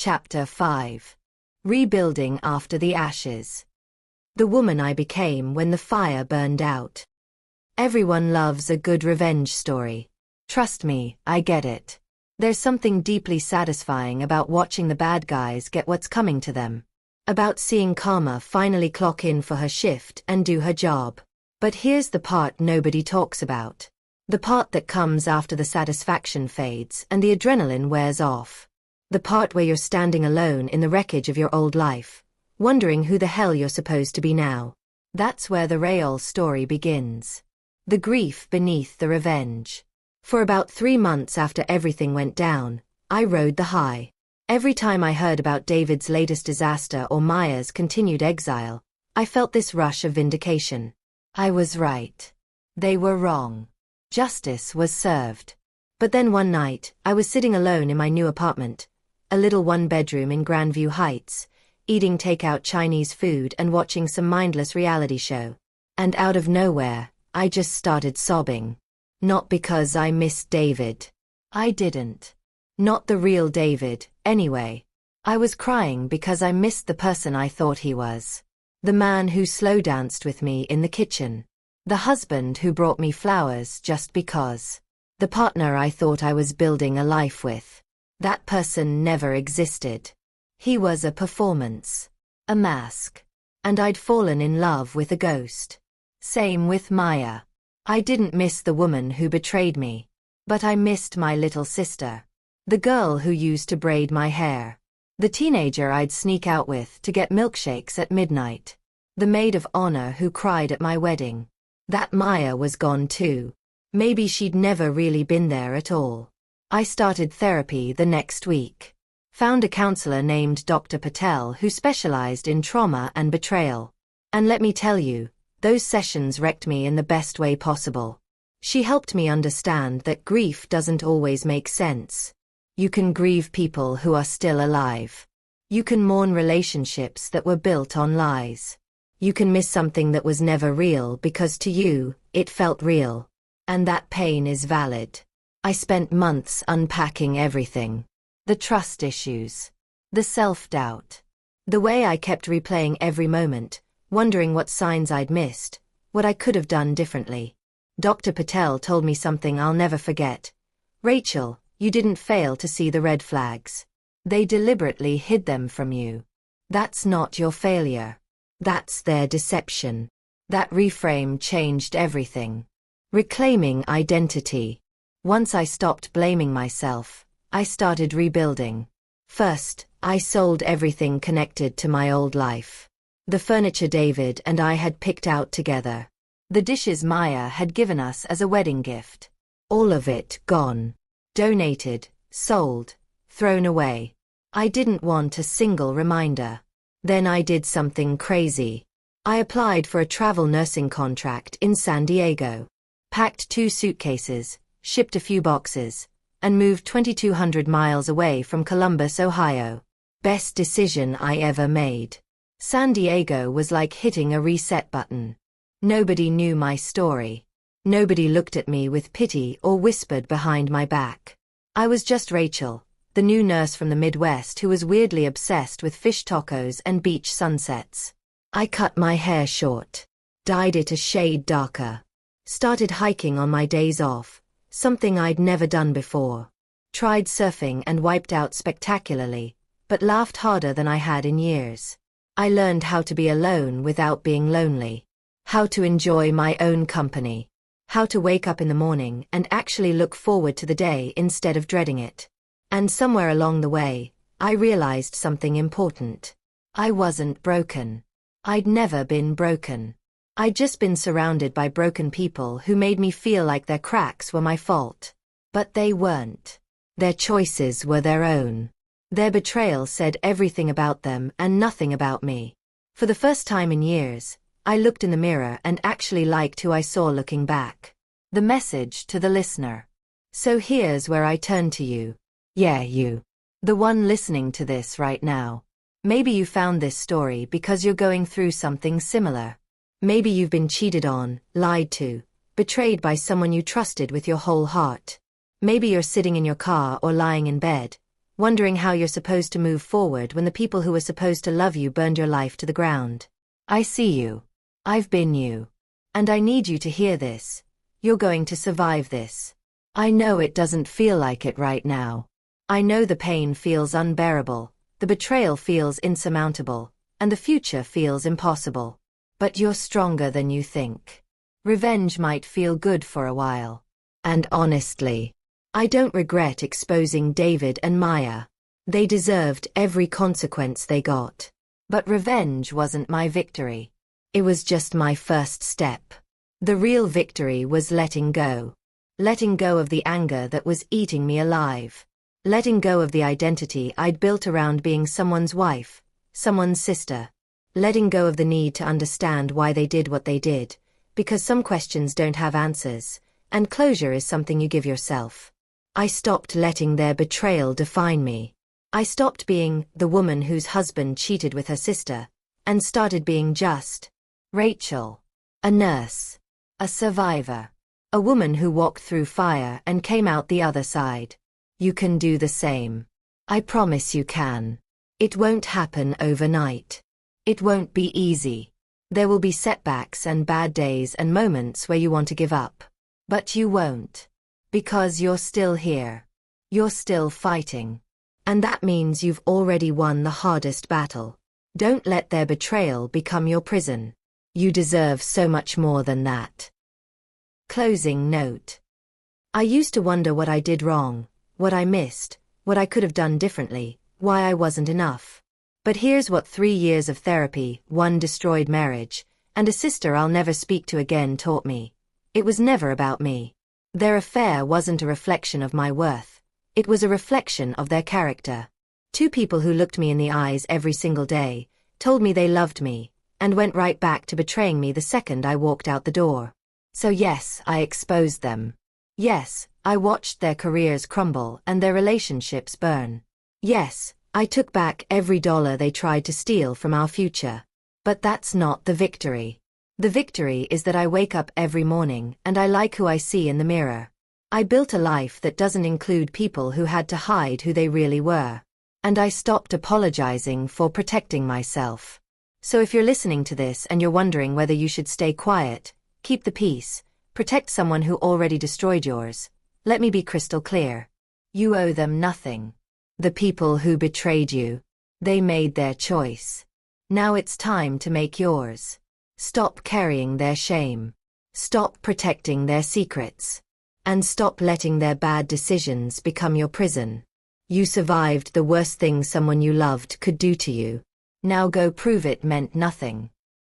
Chapter 5. Rebuilding After the Ashes. The woman I became when the fire burned out. Everyone loves a good revenge story. Trust me, I get it. There's something deeply satisfying about watching the bad guys get what's coming to them. About seeing Karma finally clock in for her shift and do her job. But here's the part nobody talks about. The part that comes after the satisfaction fades and the adrenaline wears off. The part where you're standing alone in the wreckage of your old life, wondering who the hell you're supposed to be now. That's where the real story begins. The grief beneath the revenge. For about 3 months after everything went down, I rode the high. Every time I heard about David's latest disaster or Maya's continued exile, I felt this rush of vindication. I was right. They were wrong. Justice was served. But then one night, I was sitting alone in my new apartment, a little one-bedroom in Grandview Heights, eating takeout Chinese food and watching some mindless reality show. And out of nowhere, I just started sobbing. Not because I missed David. I didn't. Not the real David, anyway. I was crying because I missed the person I thought he was. The man who slow danced with me in the kitchen. The husband who brought me flowers just because. The partner I thought I was building a life with. That person never existed. He was a performance. A mask. And I'd fallen in love with a ghost. Same with Maya. I didn't miss the woman who betrayed me. But I missed my little sister. The girl who used to braid my hair. The teenager I'd sneak out with to get milkshakes at midnight. The maid of honor who cried at my wedding. That Maya was gone too. Maybe she'd never really been there at all. I started therapy the next week. Found a counselor named Dr. Patel who specialized in trauma and betrayal. And let me tell you, those sessions wrecked me in the best way possible. She helped me understand that grief doesn't always make sense. You can grieve people who are still alive. You can mourn relationships that were built on lies. You can miss something that was never real because to you, it felt real. And that pain is valid. I spent months unpacking everything. The trust issues. The self-doubt. The way I kept replaying every moment, wondering what signs I'd missed, what I could have done differently. Dr. Patel told me something I'll never forget. Rachel, you didn't fail to see the red flags. They deliberately hid them from you. That's not your failure. That's their deception. That reframe changed everything. Reclaiming identity. Once I stopped blaming myself, I started rebuilding. First, I sold everything connected to my old life. The furniture David and I had picked out together. The dishes Maya had given us as a wedding gift. All of it gone. Donated, sold, thrown away. I didn't want a single reminder. Then I did something crazy. I applied for a travel nursing contract in San Diego. Packed 2 suitcases, shipped a few boxes, and moved 2,200 miles away from Columbus, Ohio. Best decision I ever made. San Diego was like hitting a reset button. Nobody knew my story. Nobody looked at me with pity or whispered behind my back. I was just Rachel, the new nurse from the Midwest who was weirdly obsessed with fish tacos and beach sunsets. I cut my hair short. Dyed it a shade darker. Started hiking on my days off, something I'd never done before. Tried surfing and wiped out spectacularly, but laughed harder than I had in years. I learned how to be alone without being lonely. How to enjoy my own company. How to wake up in the morning and actually look forward to the day instead of dreading it. And somewhere along the way, I realized something important. I wasn't broken. I'd never been broken. I'd just been surrounded by broken people who made me feel like their cracks were my fault. But they weren't. Their choices were their own. Their betrayal said everything about them and nothing about me. For the first time in years, I looked in the mirror and actually liked who I saw looking back. The message to the listener. So here's where I turn to you. Yeah, you. The one listening to this right now. Maybe you found this story because you're going through something similar. Maybe you've been cheated on, lied to, betrayed by someone you trusted with your whole heart. Maybe you're sitting in your car or lying in bed, wondering how you're supposed to move forward when the people who were supposed to love you burned your life to the ground. I see you. I've been you. And I need you to hear this. You're going to survive this. I know it doesn't feel like it right now. I know the pain feels unbearable, the betrayal feels insurmountable, and the future feels impossible. But you're stronger than you think. Revenge might feel good for a while. And honestly, I don't regret exposing David and Maya. They deserved every consequence they got. But revenge wasn't my victory. It was just my first step. The real victory was letting go. Letting go of the anger that was eating me alive. Letting go of the identity I'd built around being someone's wife, someone's sister. Letting go of the need to understand why they did what they did, because some questions don't have answers, and closure is something you give yourself. I stopped letting their betrayal define me. I stopped being the woman whose husband cheated with her sister, and started being just Rachel. A nurse. A survivor. A woman who walked through fire and came out the other side. You can do the same. I promise you can. It won't happen overnight. It won't be easy. There will be setbacks and bad days and moments where you want to give up. But you won't. Because you're still here. You're still fighting. And that means you've already won the hardest battle. Don't let their betrayal become your prison. You deserve so much more than that. Closing note. I used to wonder what I did wrong, what I missed, what I could have done differently, why I wasn't enough. But here's what 3 years of therapy, 1 destroyed marriage, and a sister I'll never speak to again taught me. It was never about me. Their affair wasn't a reflection of my worth. It was a reflection of their character. 2 people who looked me in the eyes every single day, told me they loved me, and went right back to betraying me the second I walked out the door. So yes, I exposed them. Yes, I watched their careers crumble and their relationships burn. Yes, I took back every dollar they tried to steal from our future. But that's not the victory. The victory is that I wake up every morning and I like who I see in the mirror. I built a life that doesn't include people who had to hide who they really were. And I stopped apologizing for protecting myself. So if you're listening to this and you're wondering whether you should stay quiet, keep the peace, protect someone who already destroyed yours, let me be crystal clear. You owe them nothing. The people who betrayed you, they made their choice. Now it's time to make yours. Stop carrying their shame. Stop protecting their secrets. And stop letting their bad decisions become your prison. You survived the worst thing someone you loved could do to you. Now go prove it meant nothing.